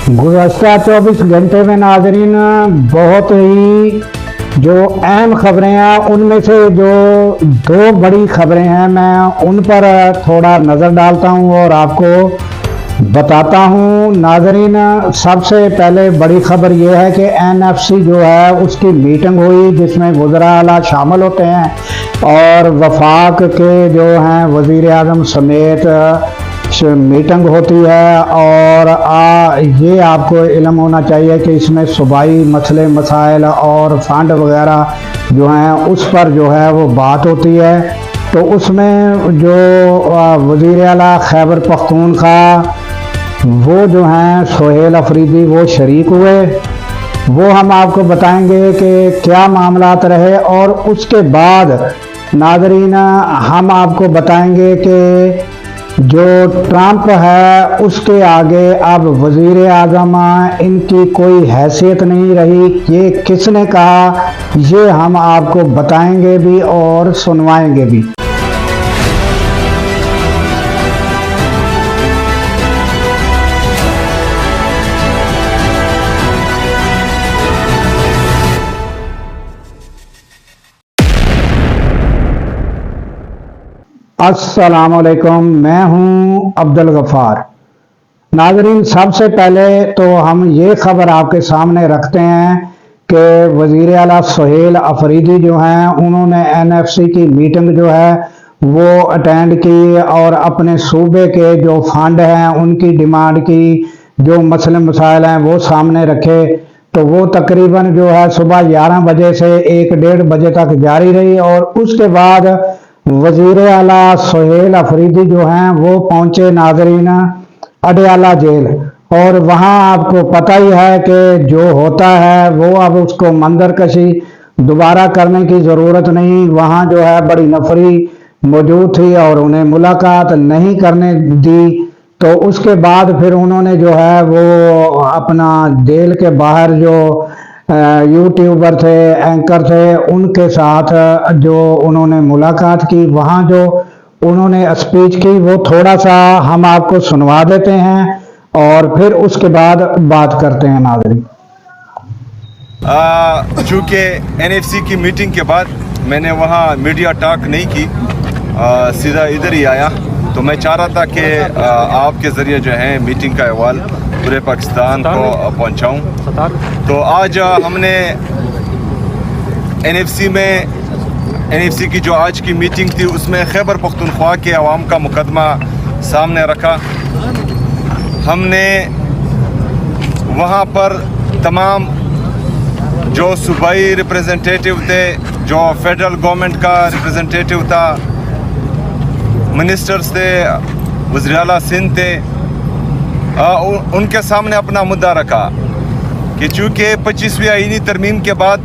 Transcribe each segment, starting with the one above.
गुज़श्ता 24 घंटे में नाज़रीन बहुत ही जो अहम खबरें हैं उनमें से जो दो बड़ी खबरें हैं मैं उन पर थोड़ा नज़र डालता हूं और आपको बताता हूं। नाज़रीन, सबसे पहले बड़ी खबर यह है कि NFC जो है उसकी मीटिंग हुई जिसमें वज़रा आला शामिल होते हैं और वफाक के जो हैं वज़ीर आज़म समेत मीटिंग होती है। और ये आपको इल्म होना चाहिए कि इसमें सूबाई मसले मसाइल और फंड वगैरह जो हैं उस पर जो है वो बात होती है। तो उसमें जो वज़ीर आला खैबर पख्तूनख्वा वो जो हैं सोहेल अफरीदी वो शरीक हुए। वो हम आपको बताएंगे कि क्या मामलात रहे और उसके बाद नाज़रीन हम आपको बताएंगे कि जो ट्रंप है उसके आगे अब वज़ीर आज़म इनकी कोई हैसियत नहीं रही। ये किसने कहा ये हम आपको बताएंगे भी और सुनवाएंगे भी। अस्सलामुअलैकुम, मैं हूं अब्दुल गफ़ार। नाज़रीन, सबसे पहले तो हम ये खबर आपके सामने रखते हैं कि वज़ीर आला सोहेल अफरीदी जो हैं उन्होंने NFC की मीटिंग जो है वो अटेंड की और अपने सूबे के जो फंड हैं उनकी डिमांड की, जो मसले मसाइल हैं वो सामने रखे। तो वो तकरीबन जो है सुबह 11 बजे से 1-1:30 बजे तक जारी रही और उसके बाद वज़ीर आला सोहेल अफरीदी जो हैं वो पहुंचे नाज़रीन अडयाला जेल। और वहां आपको पता ही है कि जो होता है वो अब उसको मंजर कशी दोबारा करने की ज़रूरत नहीं। वहां जो है बड़ी नफरी मौजूद थी और उन्हें मुलाकात नहीं करने दी। तो उसके बाद फिर उन्होंने जो है वो अपना जेल के बाहर जो यूट्यूबर थे, एंकर थे, उनके साथ जो उन्होंने मुलाकात की, वहाँ जो उन्होंने स्पीच की वो थोड़ा सा हम आपको सुनवा देते हैं और फिर उसके बाद बात करते हैं नाज़रीन। चूँकि NFC की मीटिंग के बाद मैंने वहाँ मीडिया टॉक नहीं की, सीधा इधर ही आया। तो मैं चाह रहा था कि आपके ज़रिए जो है मीटिंग का अहवाल पूरे पाकिस्तान को पहुंचाऊं। तो आज हमने NFC की जो आज की मीटिंग थी उसमें खैबर पख्तूनख्वा के अवाम का मुकदमा सामने रखा। हमने वहां पर तमाम जो सूबाई रिप्रेजेंटेटिव थे, जो फेडरल गवर्नमेंट का रिप्रेजेंटेटिव था, मिनिस्टर्स थे, वज़ीर आला सिंध थे, उनके सामने अपना मुद्दा रखा कि चूँकि 25वीं आईनी तरमीम के बाद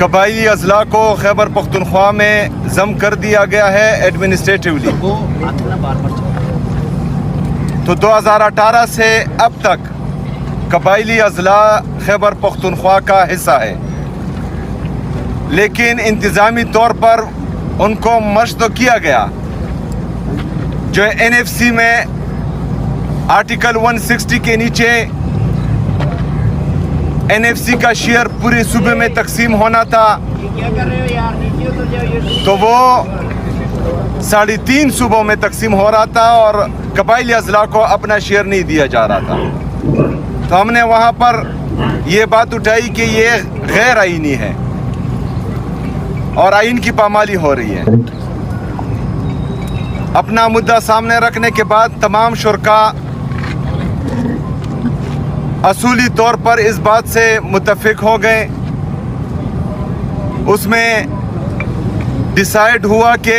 कबायली अजला को खैबर पख्तूनख्वा में ज़म कर दिया गया है एडमिनिस्ट्रेटिवली। तो 2018 से अब तक कबायली अजला खैबर पख्तूनख्वा का हिस्सा है, लेकिन इंतज़ामी तौर पर उनको मर्ज तो किया गया। जो NFC में आर्टिकल 160 के नीचे NFC का शेयर पूरे सूबे में तकसीम होना था, तो वो 3.5 सूबों में तकसीम हो रहा था और कबायली अजला को अपना शेयर नहीं दिया जा रहा था। तो हमने वहाँ पर ये बात उठाई कि ये गैर आईनी है और आइन की पामाली हो रही है। अपना मुद्दा सामने रखने के बाद तमाम शुरका असूली तौर पर इस बात से मुत्तफिक हो गए। उसमें डिसाइड हुआ कि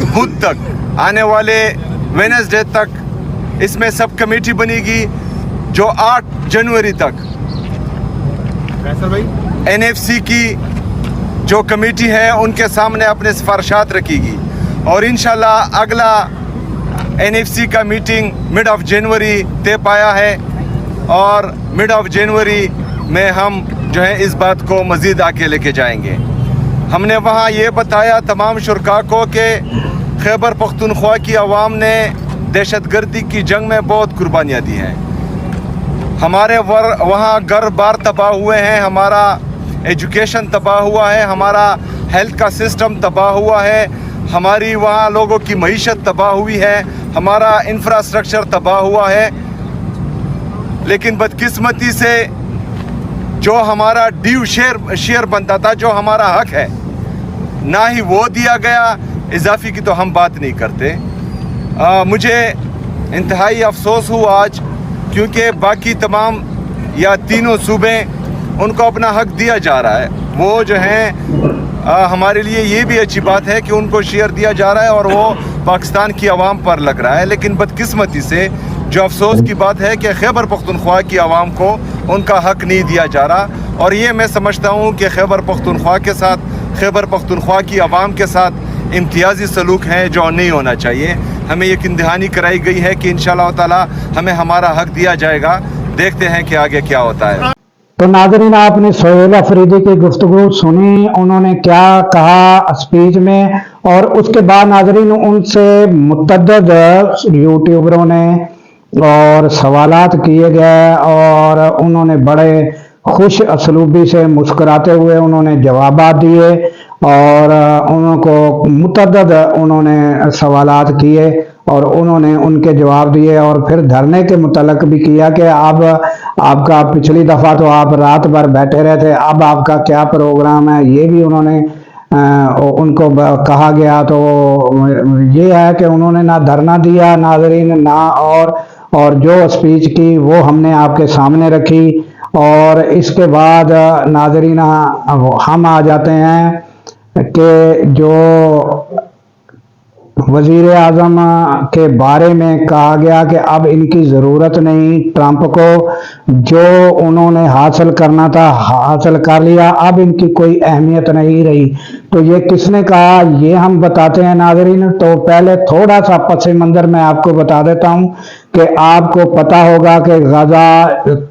बुध तक, आने वाले वेडनेसडे तक इसमें सब कमेटी बनेगी जो 8 जनवरी तक NFC की जो कमेटी है उनके सामने अपने सिफारिशात रखेगी और इंशाल्लाह अगला NFC का मीटिंग मिड ऑफ जनवरी तय पाया है और मिड ऑफ जनवरी में हम जो है इस बात को मज़ीद आगे लेके जाएंगे। हमने वहाँ ये बताया तमाम शुरका को कि खैबर पख्तूनख्वा की आवाम ने दहशत गर्दी की जंग में बहुत कुर्बानियाँ दी हैं। हमारे वहाँ घर बार तबाह हुए हैं, हमारा एजुकेशन तबाह हुआ है, हमारा हेल्थ का सिस्टम तबाह हुआ है, हमारी वहाँ लोगों की मईशत तबाह हुई है, हमारा इंफ्रास्ट्रक्चर तबाह हुआ है। लेकिन बदकिस्मती से जो हमारा ड्यू शेयर बनता था, जो हमारा हक है, ना ही वो दिया गया। इजाफी की तो हम बात नहीं करते। मुझे इंतहाई अफसोस हुआ आज, क्योंकि बाकी तमाम या तीनों सूबे उनको अपना हक दिया जा रहा है। वो जो हैं हमारे लिए ये भी अच्छी बात है कि उनको शेयर दिया जा रहा है और वो पाकिस्तान की आवाम पर लग रहा है। लेकिन बदकिस्मती से जो अफसोस की बात है कि खैबर पख्तूनख्वा की आवाम को उनका हक नहीं दिया जा रहा। और ये मैं समझता हूँ कि खैबर पख्तूनख्वा के साथ, खैबर पख्तूनख्वा की आवाम के साथ इम्तियाजी सलूक हैं जो नहीं होना चाहिए। हमें यकीन दहानी कराई गई है कि इंशाअल्लाह ताला हमें हमारा हक दिया जाएगा। देखते हैं कि आगे क्या होता है। तो नाज़रीन, आपने सोहेल अफरीदी की गुफ्तगू सुनी, उन्होंने क्या कहा स्पीच में, और उसके बाद नाज़रीन उनसे मुतअद्दिद यूट्यूबरों ने और सवालात किए गए और उन्होंने बड़े खुश असलूबी से मुस्कुराते हुए उन्होंने जवाबात दिए और उनको मुतअद्दिद उन्होंने सवालात किए और उन्होंने उनके जवाब दिए। और फिर धरने के मुतल्लिक़ भी किया कि अब आपका पिछली दफ़ा तो आप रात भर बैठे रहे थे, अब आपका क्या प्रोग्राम है, ये भी उन्होंने उनको कहा गया। तो ये है कि उन्होंने ना धरना दिया नाज़रीन, ना और जो स्पीच की वो हमने आपके सामने रखी। और इसके बाद नाज़रीन हम आ जाते हैं कि जो वज़ीर आज़म के बारे में कहा गया कि अब इनकी ज़रूरत नहीं, ट्रंप को जो उन्होंने हासिल करना था हासिल कर लिया, अब इनकी कोई अहमियत नहीं रही। तो ये किसने कहा, ये हम बताते हैं नाज़रीन। तो पहले थोड़ा सा पस मंज़र मैं आपको बता देता हूँ कि आपको पता होगा कि गज़ा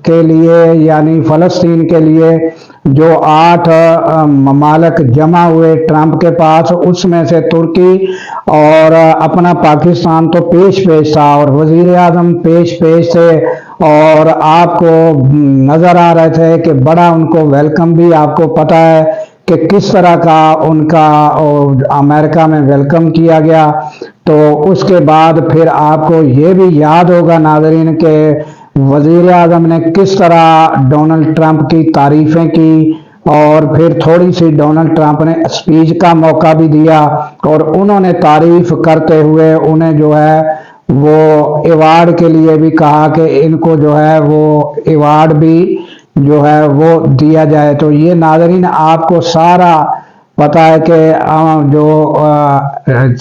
के लिए यानी फ़लस्तीन के लिए जो 8 ममालिक जमा हुए ट्रंप के पास, उसमें से तुर्की और अपना पाकिस्तान तो पेश था और वज़ीर आज़म पेश थे और आपको नज़र आ रहे थे कि बड़ा उनको वेलकम भी, आपको पता है कि किस तरह का उनका अमेरिका में वेलकम किया गया। तो उसके बाद फिर आपको ये भी याद होगा नाज़रीन के वज़ीर आज़म ने किस तरह डोनाल्ड ट्रंप की तारीफ़ें की और फिर थोड़ी सी डोनाल्ड ट्रंप ने स्पीच का मौका भी दिया और उन्होंने तारीफ़ करते हुए उन्हें जो है वो अवार्ड के लिए भी कहा कि इनको जो है वो अवार्ड भी जो है वो दिया जाए। तो ये नाज़रीन आपको सारा पता है कि जो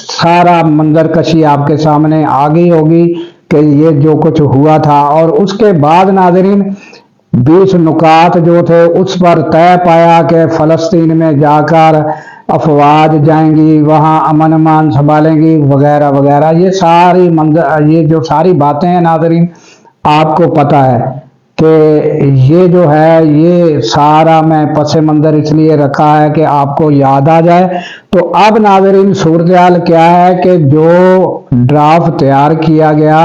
सारा मंजर कशी आपके सामने आ गई होगी कि ये जो कुछ हुआ था। और उसके बाद नाज़रीन 20 नुकात जो थे उस पर तय पाया कि फ़लस्तीन में जाकर अफवाज जाएंगी, वहाँ अमन अमान संभालेंगी वगैरह वगैरह। ये सारी ये जो सारी बातें हैं नाज़रीन आपको पता है कि ये जो है ये सारा मैं पस मंज़र इसलिए रखा है कि आपको याद आ जाए। तो अब नाज़रीन सूरत-ए-हाल क्या है कि जो ड्राफ्ट तैयार किया गया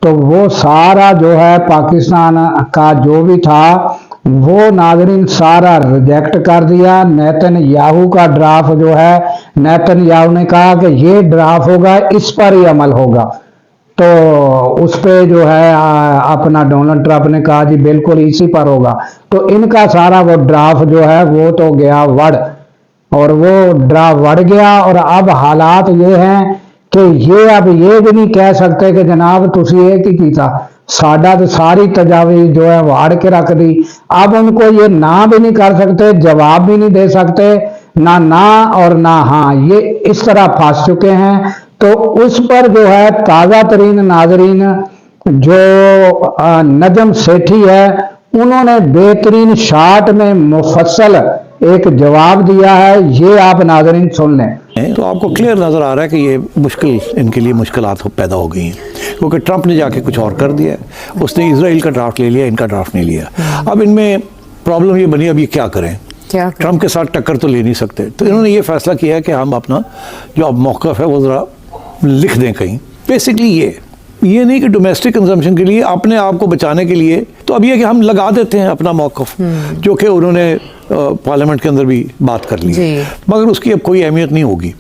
तो वो सारा जो है पाकिस्तान का जो भी था वो नाज़रीन सारा रिजेक्ट कर दिया। नेतन्याहू का ड्राफ्ट जो है, नेतन्याहू ने कहा कि ये ड्राफ्ट होगा, इस पर ही अमल होगा। तो उस पे जो है अपना डोनाल्ड ट्रंप ने कहा जी बिल्कुल इसी पर होगा। तो इनका सारा वो ड्राफ्ट जो है वो तो गया वड़, और वो ड्राफ्ट वड़ गया। और अब हालात ये हैं कि ये अब ये भी नहीं कह सकते कि जनाब तुसी ये की कीता, साडा तो सारी तजावीज़ जो है वाड़ के रख दी। अब उनको ये ना भी नहीं कर सकते, जवाब भी नहीं दे सकते, ना और ना हाँ, ये इस तरह फंस चुके हैं। तो उस पर जो है ताज़ा तरीन नाज़रीन जो नजम सेठी है उन्होंने बेहतरीन शार्ट में मुफस्सल एक जवाब दिया है, ये आप नाज़रीन सुन लें। तो आपको क्लियर नज़र आ रहा है कि ये मुश्किल, इनके लिए मुश्किलात पैदा हो गई हैं क्योंकि ट्रंप ने जाके कुछ और कर दिया है। उसने इजराइल का ड्राफ्ट ले लिया, इनका ड्राफ्ट नहीं लिया। अब इनमें प्रॉब्लम ये बनी अब ये क्या करें, ट्रंप के साथ टक्कर तो ले नहीं सकते। तो इन्होंने ये फैसला किया है कि हम अपना जो अब मौक़िफ़ है वो ज़रा लिख दें कहीं। बेसिकली ये یہ نہیں کہ ڈومیسٹک کنزمپشن کے لیے اپنے آپ کو بچانے کے لیے تو اب یہ کہ ہم لگا دیتے ہیں اپنا موقف، جو کہ انہوں نے پارلیمنٹ کے اندر بھی بات کر لی ہے، مگر اس کی اب کوئی اہمیت نہیں ہوگی.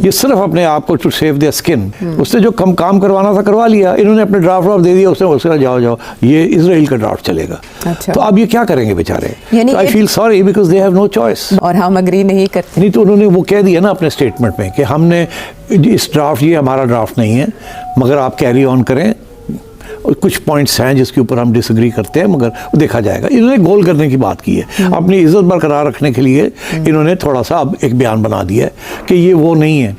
یہ صرف اپنے آپ کو ٹو سیو دیئر اسکن، اس نے جو کام کروانا تھا کروا لیا، انہوں نے اپنے ڈرافٹ دے دیا، اس نے جاؤ یہ اسرائیل کا ڈرافٹ چلے گا. تو اب یہ کیا کریں گے بیچارے؟ I feel sorry because they have no choice. اور ہم اگری نہیں کرتے. نہیں تو انہوں نے وہ کہہ دیا نا اپنے اسٹیٹمنٹ میں کہ ہم نے اس ڈرافٹ، یہ ہمارا ڈرافٹ نہیں ہے مگر آپ کیری آن کریں، کچھ پوائنٹس ہیں جس کے اوپر ہم ڈس ایگری کرتے ہیں مگر دیکھا جائے گا. انہوں نے گول کرنے کی بات کی ہے، اپنی عزت برقرار رکھنے کے لیے انہوں نے تھوڑا سا اب ایک بیان بنا دیا ہے کہ یہ وہ نہیں ہے،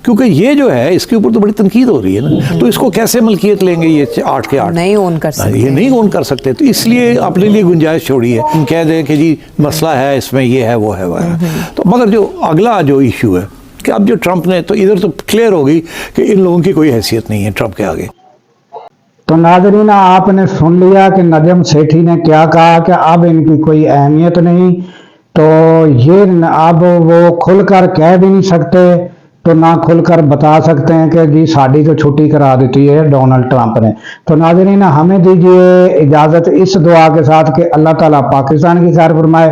کیونکہ یہ جو ہے اس کے اوپر تو بڑی تنقید ہو رہی ہے نا. تو اس کو کیسے ملکیت لیں گے یہ 8 کے 8؟ نہیں اون کر سکتے، یہ نہیں اون کر سکتے. تو اس لیے اپنے لیے گنجائش چھوڑی ہے، ہم کہہ دیں کہ جی مسئلہ ہے اس میں، یہ ہے وہ ہے وہ ہے. تو مگر جو اگلا جو ایشو ہے کہ اب جو ٹرمپ نے، تو ادھر تو کلیئر ہوگی کہ ان لوگوں کی کوئی حیثیت نہیں ہے ٹرمپ کے آگے. تو ناظرین آپ نے سن لیا کہ نجم سیٹھی نے کیا کہا کہ اب ان کی کوئی اہمیت نہیں. تو یہ اب وہ کھل کر کہہ بھی نہیں سکتے، تو نہ کھل کر بتا سکتے ہیں کہ جی ساڑی تو چھٹی کرا دیتی ہے ڈونلڈ ٹرمپ نے. تو ناظرین ہمیں دیجیے اجازت اس دعا کے ساتھ کہ اللہ تعالیٰ پاکستان کی خیر فرمائے،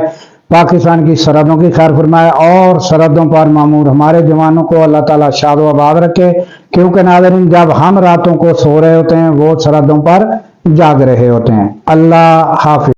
پاکستان کی سرحدوں کی خیر فرمائے، اور سرحدوں پر معمور ہمارے جوانوں کو اللہ تعالیٰ شاد و آباد رکھے. کیونکہ ناظرین جب ہم راتوں کو سو رہے ہوتے ہیں وہ سرحدوں پر جاگ رہے ہوتے ہیں. اللہ حافظ.